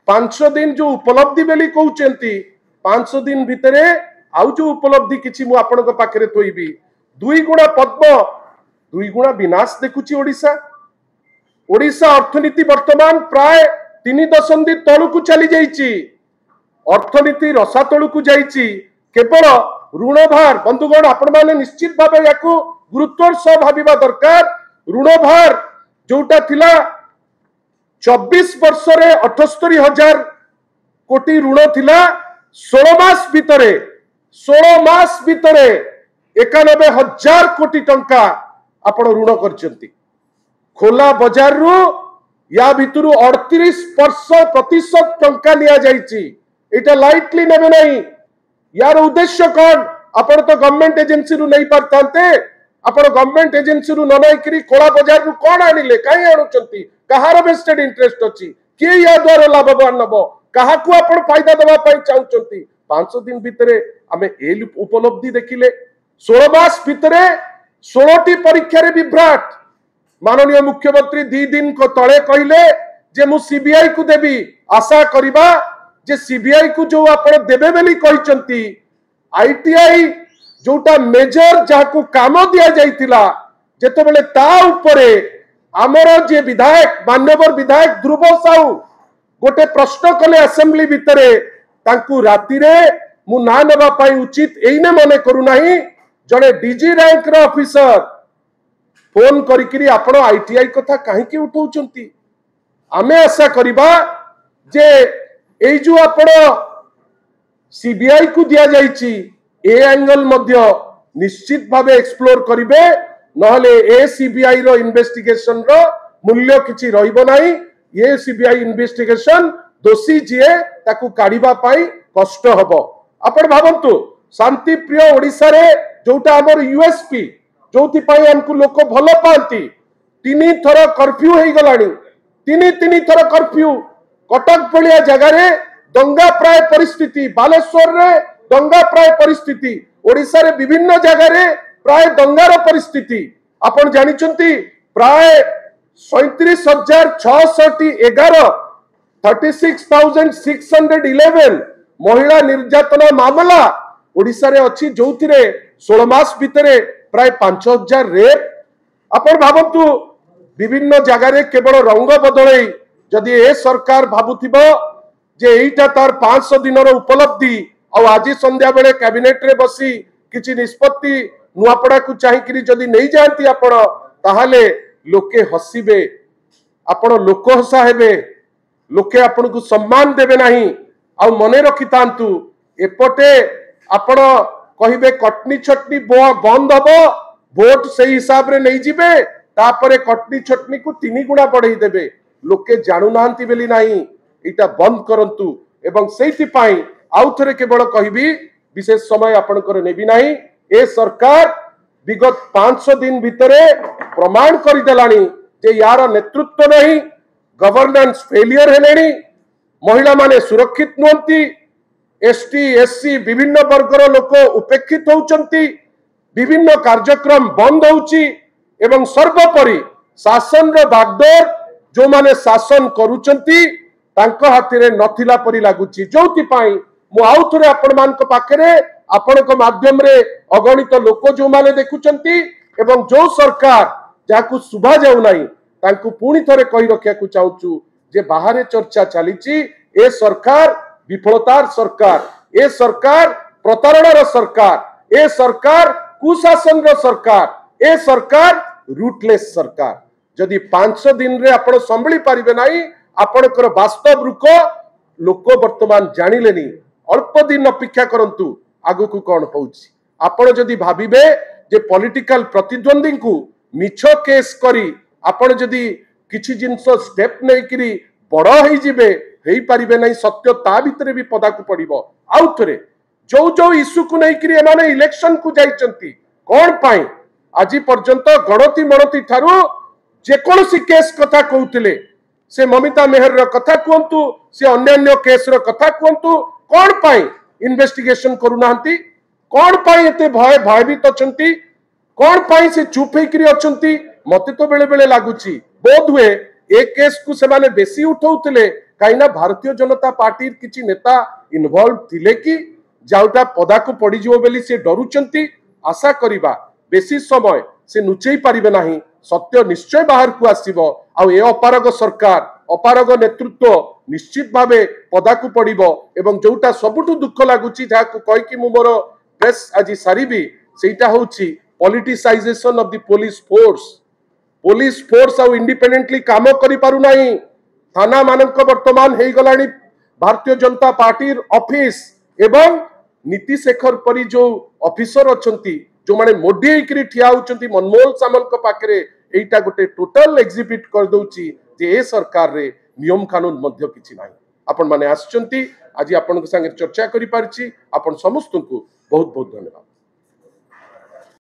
पांच दिन जो उपलब्धि बेली कहते 500 दिन भितर आउ जो उपलब्धि किसी मु आपण पाखे थोबी 2 गुणा पद्म 2 गुणा विनाश देखुची ओडिशा। ओडिशा अर्थनीति वर्तमान प्राय 3 दशंधि तलू को चली जाइए। अर्थनीति रसा तलू को जाइए। केवल ऋण भार बंधुगण आपण माने निश्चित भाव या गुरुत्वर सह भाविबा दरकार। ऋण भार जोटा थिला 24 वर्ष रे 78,000 कोटी ऋण थिला 16 मास भितरे 91,000 कोटी टंका आपण ऋण करचंती। खोला बाजार रु या भितरु 38% टंका निया जाइछि। एटा लाइटली नेबे नहीं। यार उद्देश्य कौन? आपण तो गवर्नमेंट एजेंसी रु नहीं पारतांते। आपण गवर्नमेंट एजेंसी रु न नहीं करी खोला बाजार रु कोन आनिले काई आनुचंती? कहार वेस्टेड इंटरेस्ट अछि? के या द्वारा लाभवान नबो? कहा को आपण फायदा दबा पई चाहुचंती? 500 दिन भितरे आमे ए उपलब्धि देखिले। 16 मास भितरे 16टी परीक्षा रे विभ्राट। माननीय मुख्यमंत्री 2 दिन को तळे कहिले जे मु सीबीआई को देबी। आशा करिबा जे सीबीआई को जो आपण देबे बेली कहिचंती। आईटीआई जोटा मेजर जाको काम दिया जाइतिला जेतेबेले ता उपरे आमर जे विधायक मान्यवर विधायक ध्रुव साहू गोटे प्रश्न कले असेंबली भितरे तांकू राति रे मु ना नेबा पाई उचित एइने मने करू नाही। जणे डीजी रैंक रो ऑफिसर फोन करिकरी आपण आईटीआई कथा काहे की उठाउचंती? आमे आशा करिबा जे एई जो आपण सीबीआई को दिया जाइछि ए एंगल मध्य निश्चित भावे एक्सप्लोर करिवे। नहले ए सीबीआई रो इन्वेस्टिगेशन रो मूल्य किछि रहिबो नाही। ये सीबीआई इन्वेस्टिगेशन दोषी जिए ताकू काढिबा पाई कष्ट हबो। आपण भाबंतु शांति प्रिय ओडिसा रे जोटा हमर यूएसपी जोथि पाई हमकु लोक भलो पांती 3 थर कर्फ्यू हेई गलानी। 3 थर कर्फ्यू। कटक भलिया जगह रे दंगा प्राय परिस्थिति। बालेश्वर रे दंगा प्राय परिस्थिति। ओडिसा रे विभिन्न जगह रे प्राय दंगार परिस्थिति। आपण जानिचंती प्राय 37,611 36,611 महिला निर्यातना मामला ओडिसा रे अछि जोथिरे 16 मास भितरे प्राय 5,000 रेप। आपण भाबंतु विभिन्न जगह रे केवल रंग बदलै जदि ए सरकार भाबुथिबो जे एइटा तार 500 दिनर उपलब्धि और आज संध्या बेले कैबिनेट रे बसी किछि निष्पत्ति नुआपड़ा को चाहिकरी जदि नहीं जानती आपण ताहाले लोके हसिबे। आपण लोक हसा हेबे। लोके आपण को सम्मान देबे नाही। आ मने रखितांतु एपटे आपण कहिबे कटनी छटनी बंद हबो वोट सही हिसाब रे नहीं जिबे तापरे कटनी छटनी को 3 गुणा बढ़ाई देबे। लोके जानू नांती बेली नाही। इटा बंद करंतु एवं सेति पाई आउ थरे केवल कहिबी विशेष समय आपनकर नेबी नाही। ए सरकार विगत 500 दिन भितरे प्रमाण करि देलानी जे यार नेतृत्व नहीं। गवर्नेंस फेलियर हेलेनी। महिला माने सुरक्षित नोंती। एसटी एससी विभिन्न वर्गर लोक उपेक्षित होउचंती। विभिन्न कार्यक्रम बंद होउची एवं सर्वोपरि शासन रो बागडोर जो माने शासन करूचंती तांको हाथिरे नथिला परि लागुची। जोथि पाई मु आउ थरे आपण मानक पाखरे आपणक माध्यम रे अगणित लोक जो माने देखुचंती एवं जो सरकार जाकू सुभा जाउ नाही तांकू पुणी थरे कहि रखिया को चाहूचु जे बाहरे चर्चा चलीची ए सरकार विफलतार सरकार। ए सरकार प्रतारणार सरकार। ए सरकार कुशासन रो सरकार। ए सरकार रूटलेस सरकार। जदि 500 दिन रे आपण संभली पारिबे नाही आपणकर वास्तव रूप लोक वर्तमान जानिलेनी। अल्प दिन अपेक्षा करंतु आगु को कोन होउची। आपण जदि भाबिबे जे पॉलिटिकल प्रतिद्वंदी को मिछ केस करी आपण जदि किछि जिंस स्टेप नै करी बड़ होई जिबे हेई पारिबे नै। सत्य ता भितरे भी पदा को पड़िबो। आउ थरे जो जो इश्यू को नै करी एमाने इलेक्शन को जाइचंती कोन पाई आज पर्यंत गणति मणति थारु जे कोनसी केस कथा कहउतिले से ममिता मेहर रो कथा कहंतु से अन्य केस रो कथा कहंतु कोन पाई इन्वेस्टिगेशन करू नांती? कोन पाई एते भयभीत अछंती? कोन पाई से चुप हेकरी अछंती? मते तो बेले बेले लागुची बोध हुए ए केस को से माने बेसी उठाउतिले कहीं भारतीय जनता पार्टी किसी नेता इनवॉल्व थिले कि जाउटा पदा को पड़ी जिवो बेली से डरुचंती आशा करिबा बेसी समय से नुचेई पारिबे नाही सत्य निश्चय बाहर को आसीबो आ ए अपारग सरकार अपारग नेतृत्व निश्चित भावे पदा को पड़िबो एवं जोटा सबुठु दुख लागुची जाकु कहि कि मु मोर प्रेस आज सारिबी सेटा होउची politicisation of the police force आ इंडिपेंडेंटली काम करि पारु नाही थाना मानक वर्तमान हे गलानी भारतीय जनता पार्टी ऑफिस एवं नीति शेखर परी जो ऑफिसर अछंती जो माने मोडी हेकरी ठिया होचंती मनमोहन सामल को पाखरे एटा गोटे टोटल एग्जिबिट कर दउची जे ए सरकार रे नियम कानून मध्य किछि नाही आपण माने आछंती आज आपण संगे चर्चा करि पारछि आपण समस्त को बहुत बहुत धन्यवाद।